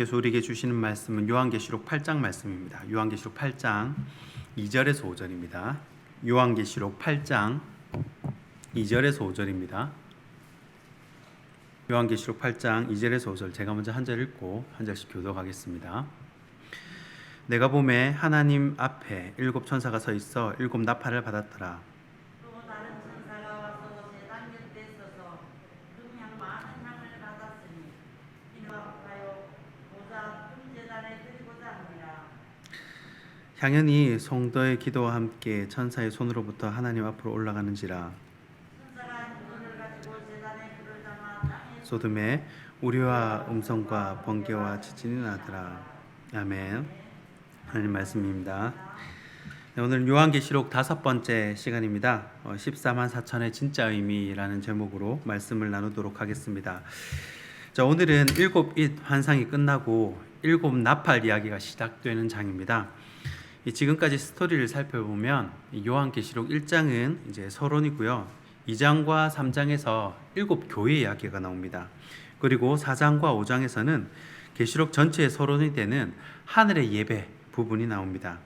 그래서 우리에게 주시는 말씀은 요한계시록 8장 말씀입니다. 요한계시록 8장 2절에서 5절입니다. 요한계시록 8장 2절에서 5절입니다. 요한계시록 8장 2절에서 5절 제가 먼저 한 절 읽고 한 절씩 교독하겠습니다. 내가 보매 하나님 앞에 7 천사가 서 있어 7 나팔을 받았더라. 또 다른 천사가 와서 제단 곁에 서서 금향 많은 향을 받았으니 이는 가요 보자 금제단에 드리고자 합니다. 향연이 성도의 기도와 함께 천사의 손으로부터 하나님 앞으로 올라가는지라. 천사가 눈을 가지고 제단에 불을 담아 땅에 소돔에 우리와 음성과 번개와 지진이 나더라. 아멘. 하나님 말씀입니다. 네, 오늘 요한계시록 5번째 시간입니다. 14만 4천의 진짜 의미라는 제목으로 말씀을 나누도록 하겠습니다. 자, 오늘은 7잇 환상이 끝나고 7 나팔 이야기가 시작되는 장입니다. 지금까지 스토리를 살펴보면 요한계시록 1장은 이제 서론이고요. 2장과 3장에서 7 교회 이야기가 나옵니다. 그리고 4장과 5장에서는 계시록 전체의 서론이 되는 하늘의 예배 부분이 나옵니다.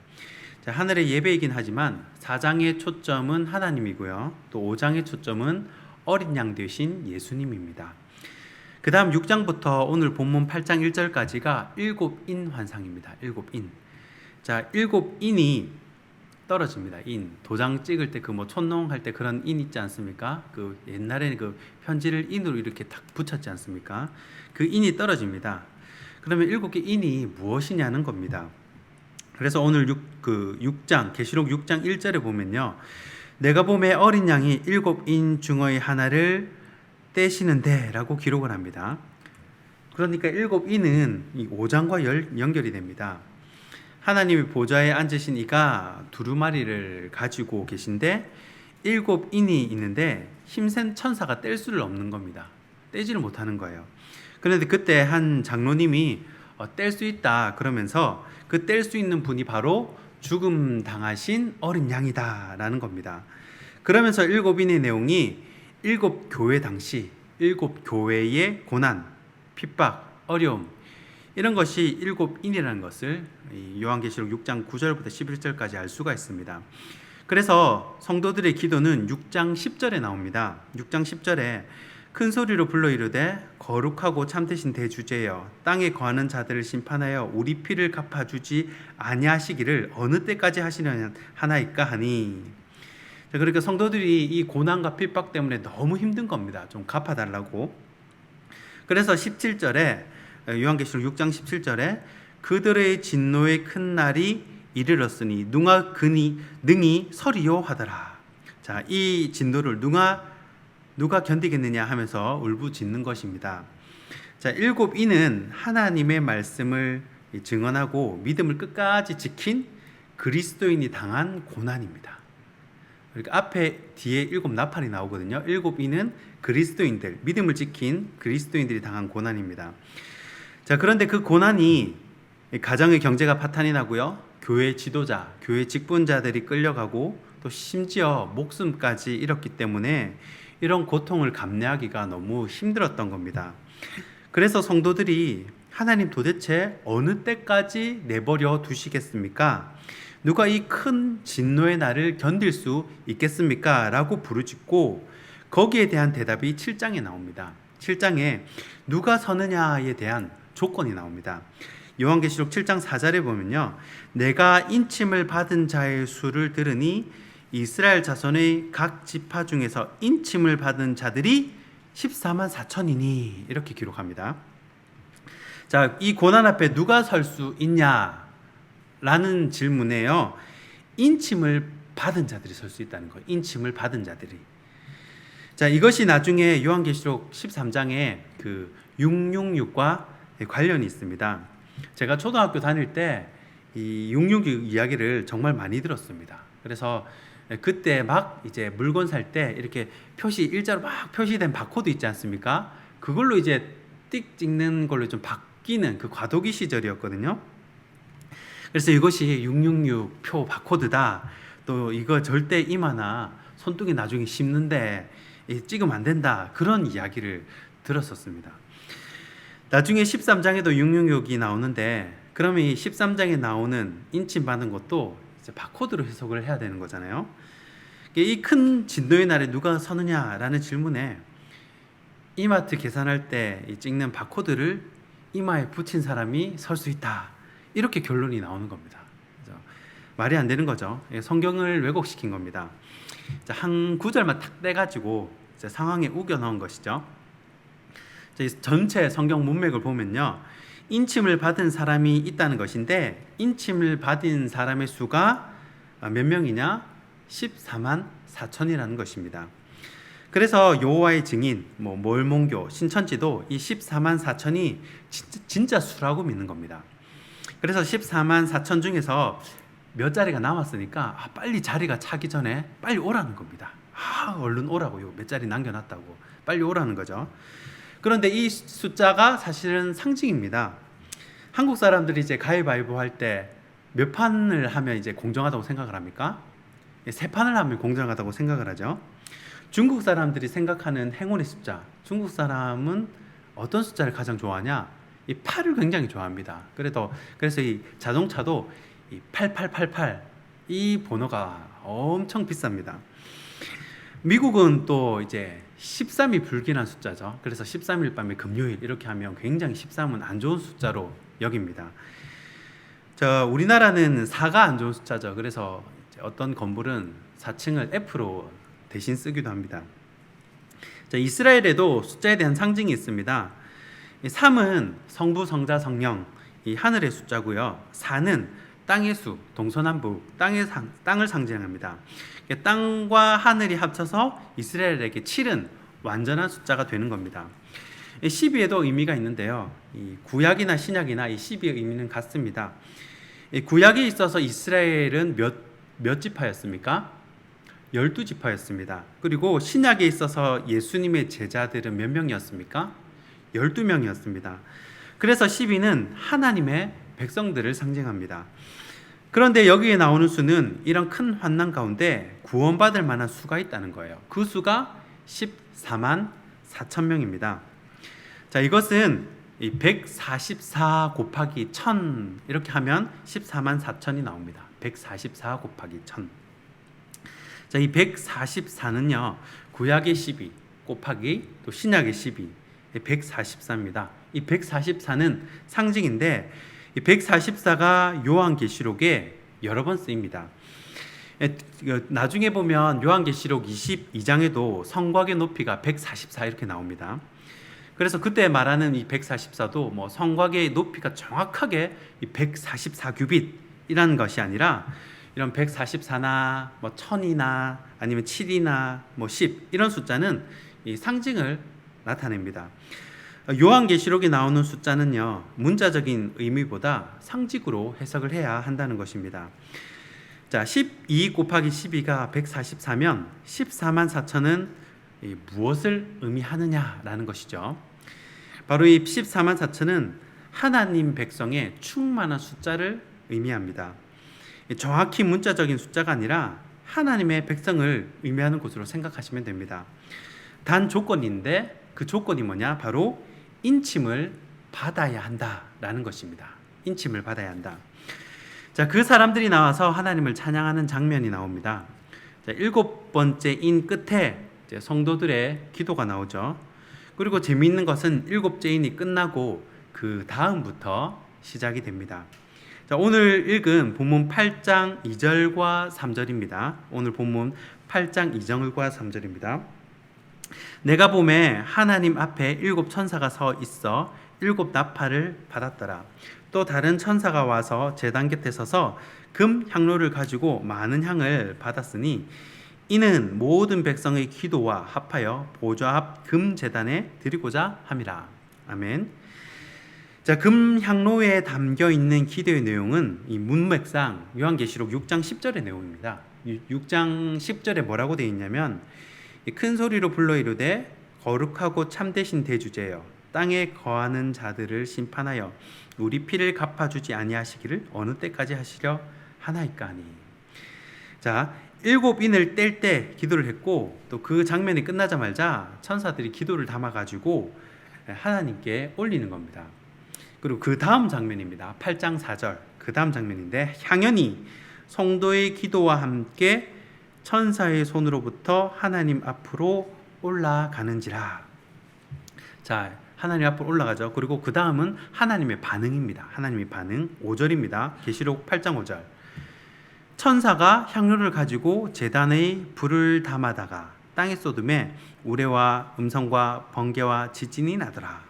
자, 하늘의 예배이긴 하지만 4장의 초점은 하나님이고요. 또 5장의 초점은 어린 양 되신 예수님입니다. 그 다음 6장부터 오늘 본문 8장 1절까지가 7인 환상입니다. 7인. 자, 7인이 떨어집니다. 인. 도장 찍을 때 그 뭐 촌농할 때 그런 인 있지 않습니까? 그 옛날에는 그 편지를 인으로 이렇게 탁 붙였지 않습니까? 그 인이 떨어집니다. 그러면 7개 인이 무엇이냐는 겁니다. 그래서 오늘 6장, 계시록 6장 1절에 보면요. 내가 보매 어린 양이 7인 중의 하나를 떼시는데 라고 기록을 합니다. 그러니까 7인은 이 5장과 연결이 됩니다. 하나님의 보좌에 앉으신 이가 두루마리를 가지고 계신데 7인이 있는데 힘센 천사가 뗄 수를 없는 겁니다. 떼지를 못하는 거예요. 그런데 그때 한 장로님이 뗄 수 있다 그러면서 그 뗄 수 있는 분이 바로 죽음 당하신 어린 양이다 라는 겁니다. 그러면서 7인의 내용이 7 교회 당시 7 교회의 고난, 핍박, 어려움 이런 것이 7인이라는 것을 요한계시록 6장 9절부터 11절까지 알 수가 있습니다. 그래서 성도들의 기도는 6장 10절에 나옵니다. 6장 10절에 큰 소리로 불러 이르되 거룩하고 참되신 대주제여 땅에 거하는 자들을 심판하여 우리 피를 갚아주지 아니하시기를 어느 때까지 하나이까 하니. 그러니까 성도들이 이 고난과 핍박 때문에 너무 힘든 겁니다. 좀 갚아달라고. 그래서 17절에 요한계시록 6장 17절에 그들의 진노의 큰 날이 이르렀으니 누가 능히 서리요 하더라. 자, 이 진노를 누가 견디겠느냐 하면서 울부짖는 것입니다. 자, 7인은 하나님의 말씀을 증언하고 믿음을 끝까지 지킨 그리스도인이 당한 고난입니다. 그러니까 앞에 뒤에 7 나팔이 나오거든요. 7인은 그리스도인들, 믿음을 지킨 그리스도인들이 당한 고난입니다. 자, 그런데 그 고난이 가정의 경제가 파탄이 나고요. 교회 지도자, 교회 직분자들이 끌려가고 또 심지어 목숨까지 잃었기 때문에 이런 고통을 감내하기가 너무 힘들었던 겁니다. 그래서 성도들이 하나님 도대체 어느 때까지 내버려 두시겠습니까? 누가 이 큰 진노의 날을 견딜 수 있겠습니까? 라고 부르짖고 거기에 대한 대답이 7장에 나옵니다. 7장에 누가 서느냐에 대한 조건이 나옵니다. 요한계시록 7장 4절에 보면요. 내가 인침을 받은 자의 수를 들으니 이스라엘 자손의 각 지파 중에서 인침을 받은 자들이 14만 4천이니 이렇게 기록합니다. 자, 이 고난 앞에 누가 설 수 있냐라는 질문에요. 인침을 받은 자들이 설 수 있다는 거예요. 인침을 받은 자들이. 자, 이것이 나중에 요한계시록 13장에 그 666과 관련이 있습니다. 제가 초등학교 다닐 때 이 666 이야기를 정말 많이 들었습니다. 그래서 그때 막 이제 물건 살 때 이렇게 일자로 막 표시된 바코드 있지 않습니까? 그걸로 이제 띡 찍는 걸로 좀 바뀌는 그 과도기 시절이었거든요. 그래서 이것이 666 표 바코드다. 또 이거 절대 이마나 손등에 나중에 씹는데 찍으면 안 된다. 그런 이야기를 들었었습니다. 나중에 13장에도 666이 나오는데 그러면 이 13장에 나오는 인침 받은 것도 이제 바코드로 해석을 해야 되는 거잖아요. 이 큰 진노의 날에 누가 서느냐라는 질문에 이마트 계산할 때 찍는 바코드를 이마에 붙인 사람이 설 수 있다. 이렇게 결론이 나오는 겁니다. 그죠? 말이 안 되는 거죠. 성경을 왜곡시킨 겁니다. 한 구절만 탁 떼가지고 상황에 우겨 넣은 것이죠. 전체 성경 문맥을 보면요, 인침을 받은 사람이 있다는 것인데 인침을 받은 사람의 수가 몇 명이냐? 14만 4천이라는 것입니다. 그래서 여호와의 증인, 몰몬교, 신천지도 이 14만 4천이 진짜 수라고 믿는 겁니다. 그래서 14만 4천 중에서 몇 자리가 남았으니까 빨리 자리가 차기 전에 빨리 오라는 겁니다. 얼른 오라고요. 몇 자리 남겨놨다고 빨리 오라는 거죠. 그런데 이 숫자가 사실은 상징입니다. 한국 사람들이 이제 가위바위보 할 때 몇 판을 하면 이제 공정하다고 생각을 합니까? 3판을 하면 공정하다고 생각을 하죠. 중국 사람들이 생각하는 행운의 숫자, 중국 사람은 어떤 숫자를 가장 좋아하냐? 이 8을 굉장히 좋아합니다. 그래서 이 자동차도 이 8888 이 번호가 엄청 비쌉니다. 미국은 또 이제 13이 불길한 숫자죠. 그래서 13일 밤에 금요일 이렇게 하면 굉장히 13은 안 좋은 숫자로 여깁니다. 우리나라는 4가 안 좋은 숫자죠. 그래서 어떤 건물은 4층을 F로 대신 쓰기도 합니다. 이스라엘에도 숫자에 대한 상징이 있습니다. 3은 성부, 성자, 성령, 이 하늘의 숫자고요. 4는 땅의 수, 동서남북, 땅을 상징합니다. 땅과 하늘이 합쳐서 이스라엘에게 7은 완전한 숫자가 되는 겁니다. 12에도 의미가 있는데요. 이 구약이나 신약이나 이 12의 의미는 같습니다. 이 구약에 있어서 이스라엘은 몇 지파였습니까? 12지파였습니다. 그리고 신약에 있어서 예수님의 제자들은 몇 명이었습니까? 12명이었습니다. 그래서 12는 하나님의 백성들을 상징합니다. 그런데 여기에 나오는 수는 이런 큰 환난 가운데 구원받을 만한 수가 있다는 거예요. 그 수가 14만 4천 명입니다. 이것은 144 곱하기 1000 이렇게 하면 14만 4천이 나옵니다. 144 곱하기 1000. 이 144는요, 구약의 12 곱하기 또 신약의 12, 144입니다. 이 144는 상징인데 이 144가 요한계시록에 여러 번 쓰입니다. 나중에 보면 요한계시록 22장에도 성곽의 높이가 144 이렇게 나옵니다. 그래서 그때 말하는 이 144도 성곽의 높이가 정확하게 이 144규빗이라는 것이 아니라 이런 144나 1000이나 아니면 7이나 10 이런 숫자는 이 상징을 나타냅니다. 요한계시록에 나오는 숫자는요, 문자적인 의미보다 상징으로 해석을 해야 한다는 것입니다. 12 곱하기 12가 144면 14만 4천은 무엇을 의미하느냐라는 것이죠. 바로 이 14만 4천은 하나님 백성의 충만한 숫자를 의미합니다. 정확히 문자적인 숫자가 아니라 하나님의 백성을 의미하는 것으로 생각하시면 됩니다. 단 조건인데 그 조건이 뭐냐? 바로 인침을 받아야 한다라는 것입니다. 인침을 받아야 한다. 그 사람들이 나와서 하나님을 찬양하는 장면이 나옵니다. 7번째 인 끝에 성도들의 기도가 나오죠. 그리고 재미있는 것은 7째 인이 끝나고 그 다음부터 시작이 됩니다. 오늘 읽은 본문 8장 2절과 3절입니다. 오늘 본문 8장 2절과 3절입니다. 내가 보매 하나님 앞에 7 천사가 서 있어 7 나팔을 받았더라. 또 다른 천사가 와서 제단 곁에 서서 금 향로를 가지고 많은 향을 받았으니 이는 모든 백성의 기도와 합하여 보좌 앞 금 제단에 드리고자 함이라. 아멘. 금 향로에 담겨 있는 기도의 내용은 이 문맥상 요한계시록 6장 10절의 내용입니다. 6장 10절에 뭐라고 되어 있냐면 큰 소리로 불러 이르되 거룩하고 참되신 대주제여 땅에 거하는 자들을 심판하여 우리 피를 갚아주지 아니하시기를 어느 때까지 하시려 하나이까니. 7인을 뗄 때 기도를 했고 또 그 장면이 끝나자마자 천사들이 기도를 담아가지고 하나님께 올리는 겁니다. 그리고 그 다음 장면입니다. 8장 4절 그 다음 장면인데 향연이 성도의 기도와 함께 천사의 손으로부터 하나님 앞으로 올라가는지라. 자, 하나님 앞으로 올라가죠. 그리고 그 다음은 하나님의 반응입니다. 하나님의 반응 5절입니다. 계시록 8장 5절 천사가 향로를 가지고 제단의 불을 담아다가 땅에 쏟음에 우레와 음성과 번개와 지진이 나더라.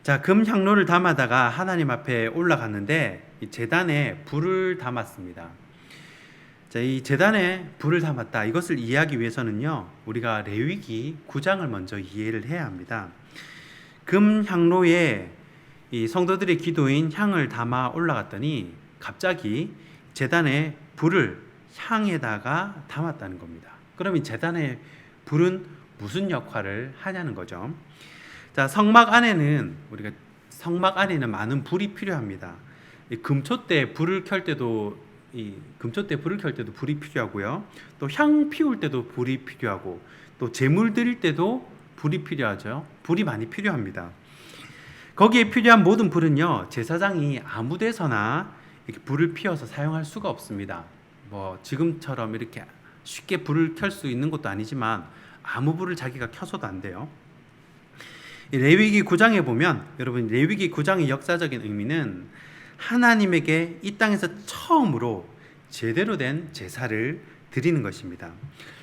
자, 금 향로를 담아다가 하나님 앞에 올라갔는데 이 제단에 불을 담았습니다. 자, 이 제단에 불을 담았다. 이것을 이해하기 위해서는요, 우리가 레위기 9장을 먼저 이해를 해야 합니다. 금 향로에 이 성도들의 기도인 향을 담아 올라갔더니 갑자기 제단에 불을 향에다가 담았다는 겁니다. 그럼 이 제단의 불은 무슨 역할을 하냐는 거죠. 자, 성막 안에는 많은 불이 필요합니다. 이 금초 때 불을 켤 때도 불이 필요하고요. 또 향 피울 때도 불이 필요하고, 또 제물 드릴 때도 불이 필요하죠. 불이 많이 필요합니다. 거기에 필요한 모든 불은요, 제사장이 아무 데서나 이렇게 불을 피워서 사용할 수가 없습니다. 뭐 지금처럼 이렇게 쉽게 불을 켤 수 있는 것도 아니지만 아무 불을 자기가 켜서도 안 돼요. 레위기 9장에 보면, 여러분, 레위기 9장의 역사적인 의미는 하나님에게 이 땅에서 처음으로 제대로 된 제사를 드리는 것입니다.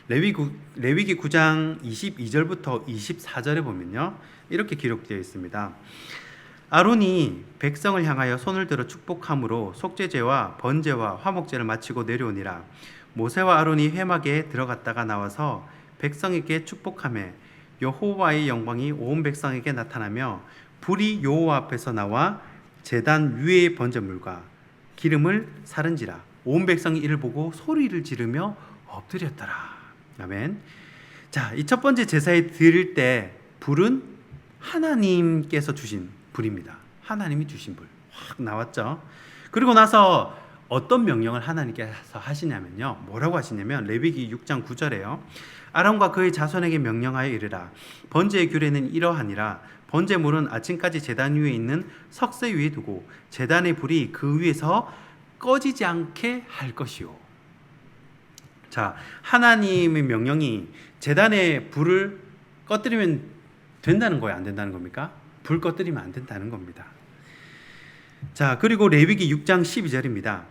레위기 9장 22절부터 24절에 보면요, 이렇게 기록되어 있습니다. 아론이 백성을 향하여 손을 들어 축복함으로 속죄제와 번제와 화목제를 마치고 내려오니라. 모세와 아론이 회막에 들어갔다가 나와서 백성에게 축복하며 여호와의 영광이 온 백성에게 나타나며 불이 여호와 앞에서 나와 제단 위의 번제물과 기름을 사른지라. 온 백성이 이를 보고 소리를 지르며 엎드렸더라. 아멘. 자, 이 첫 번째 제사에 드릴 때 불은 하나님께서 주신 불입니다. 하나님이 주신 불 확 나왔죠. 그리고 나서 어떤 명령을 하나님께서 하시냐면요, 뭐라고 하시냐면 레위기 6장 9절에요. 아론과 그의 자손에게 명령하여 이르라. 번제의 규례는 이러하니라. 번제물은 아침까지 제단 위에 있는 석쇠 위에 두고 제단의 불이 그 위에서 꺼지지 않게 할 것이요. 자, 하나님의 명령이 제단의 불을 꺼뜨리면 된다는 거예요, 안 된다는 겁니까? 불 꺼뜨리면 안 된다는 겁니다. 자, 그리고 레위기 6장 12절입니다.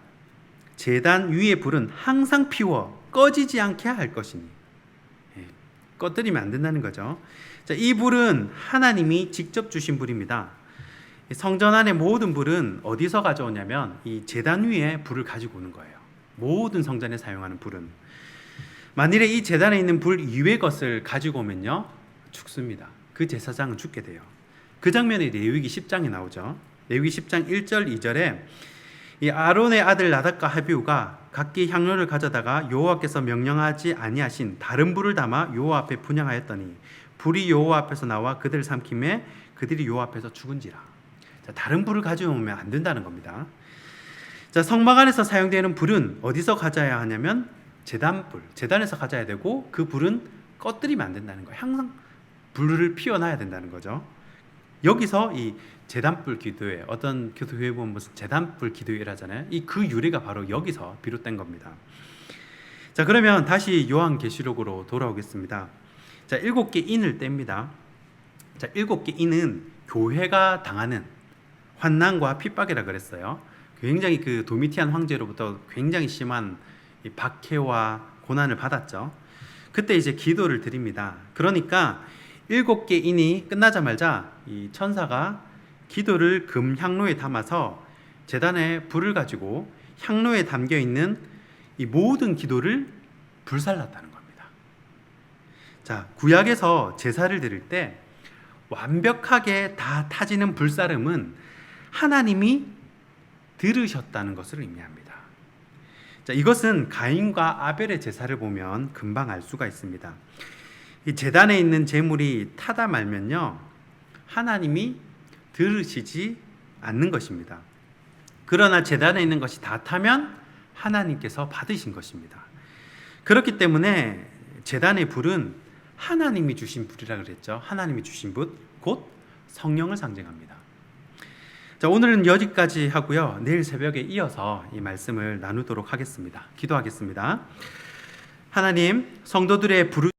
제단 위의 불은 항상 피워 꺼지지 않게 할 것이니. 꺼뜨리면 안 된다는 거죠. 자, 이 불은 하나님이 직접 주신 불입니다. 성전 안의 모든 불은 어디서 가져오냐면 이 제단 위에 불을 가지고 오는 거예요. 모든 성전에 사용하는 불은. 만일에 이 제단에 있는 불 이외의 것을 가지고 오면요, 죽습니다. 그 제사장은 죽게 돼요. 그 장면이 레위기 10장에 나오죠. 레위기 10장 1절 2절에 이 아론의 아들 나답과 아비후가 각기 향료를 가져다가 여호와께서 명령하지 아니하신 다른 불을 담아 여호와 앞에 분향하였더니 불이 여호와 앞에서 나와 그들을 삼킴에 그들이 여호와 앞에서 죽은지라. 자, 다른 불을 가져오면 안 된다는 겁니다. 자, 성막 안에서 사용되는 불은 어디서 가져야 하냐면 제단불, 제단에서 가져야 되고, 그 불은 꺼뜨리면 안 된다는 거예요. 항상 불을 피워놔야 된다는 거죠. 여기서 이 제단불 기도회, 어떤 교도회에 보면 무슨 제단불 기도회라잖아요. 그 유래가 바로 여기서 비롯된 겁니다. 자, 그러면 다시 요한계시록으로 돌아오겠습니다. 자, 7개 인을 뗍니다. 자, 7개 인은 교회가 당하는 환난과 핍박이라 그랬어요. 굉장히 그 도미티안 황제로부터 굉장히 심한 이 박해와 고난을 받았죠. 그때 이제 기도를 드립니다. 그러니까 7개 인이 끝나자마자 이 천사가 기도를 금 향로에 담아서 제단에 불을 가지고 향로에 담겨 있는 이 모든 기도를 불살랐다는 겁니다. 자, 구약에서 제사를 드릴 때 완벽하게 다 타지는 불사름은 하나님이 들으셨다는 것을 의미합니다. 자, 이것은 가인과 아벨의 제사를 보면 금방 알 수가 있습니다. 이 제단에 있는 제물이 타다 말면요, 하나님이 들으시지 않는 것입니다. 그러나 제단에 있는 것이 다 타면 하나님께서 받으신 것입니다. 그렇기 때문에 제단의 불은 하나님이 주신 불이라 그랬죠. 하나님이 주신 불, 곧 성령을 상징합니다. 자, 오늘은 여기까지 하고요. 내일 새벽에 이어서 이 말씀을 나누도록 하겠습니다. 기도하겠습니다. 하나님, 성도들의 부르